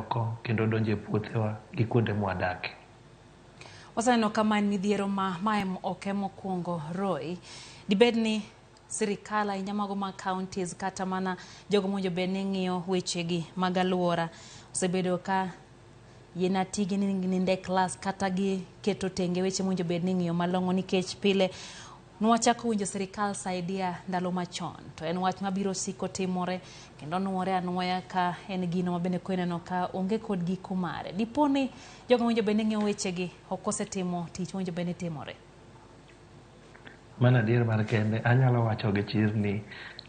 oko kendo donjo e puothewa gi kuonde mwadake. Wasaneno kama midhiero mae oke mokwongo Roy, dibed ni sirikal ahinya mago ma counties kata mana jogo mowinjo bed ni ng'iyo wechegi mag alwora osebedo ka yiena tigi ni ninde klas kata gi keto tenge weche mowinjo bed ni ng'iyo malong'o, nikech pile nwachako winjo sirikal saidia ndalo machon to en wach mabiro siko timore kendo nuore anwoya ka en gino mabende koineno ka onge kod giko mare. Dipo ni jogo mowinjo bed ni ng'iyo wechegi ok osetimo tich mowinjo bed ni timore? Mana adier mar kende, anyalo wacho gi chir ni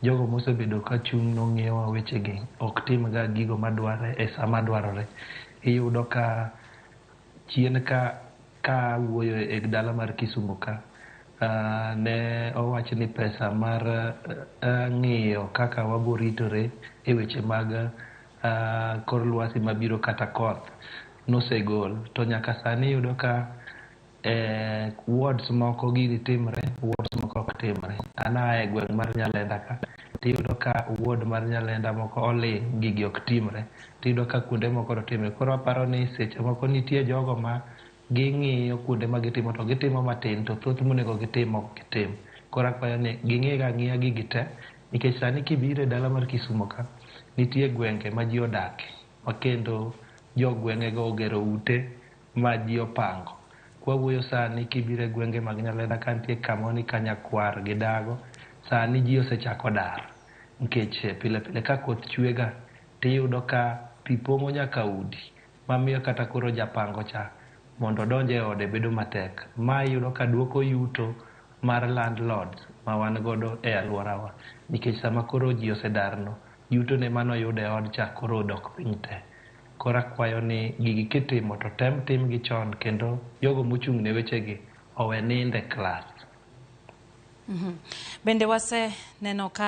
jogo mosebedo ka chung' nong'iyo wechegi ok timga gigo madwarre e sama dwarore. Iyudo ka chien ka wuoyo e dala mar Kisumu ka, ne owach ni pesa mar ng'iyo kaka waboritore e weche mag kor lwasi mabiro kata koth nosegol, to nyaka sani iyudo ka wards moko gini timre, wards moko ok timre. An ae gweng' mar Nyalenda ka, tiyudo ka ward mar Nyalenda moko oling' gigi ok timre, tiyudo ka kuonde moko to timre. Koro aparo ni seche moko nitie jogo ma ging'iyo kuonde ma gitimo to gitimo matin, to thoth monego gitim ok gitim. Koro akwayo ni ging'i ang'iya gigi te, nikech sani kibiro e dala mar Kisumu ka, nitie gwenge ma ji odake, ma kendo jogwengego ogero ute ma ji opango. Kwawuoyo sani kibiro e gwenge mag Nyalenda ka, nitie kamoro ni Kanyakwar gi Dago, sani ji osechako dar, nikech pile pile ka koth chwega tiyudo ka pi pong'o nyaka udi, mamiyo kata koro japango cha mondo donje e ode bedo matek. Ma iyudo ka duoko yuto mar landlords ma wan godo e alworawa, nikech sama koro ji osedarno, yuto ne manoyudo e od cha koro odok piny te. Koro akwayo ni gigi kitimo to tem timgi chon, kendo jogo mochung' ne wechegi owe ninde klas. Bende waseneno ka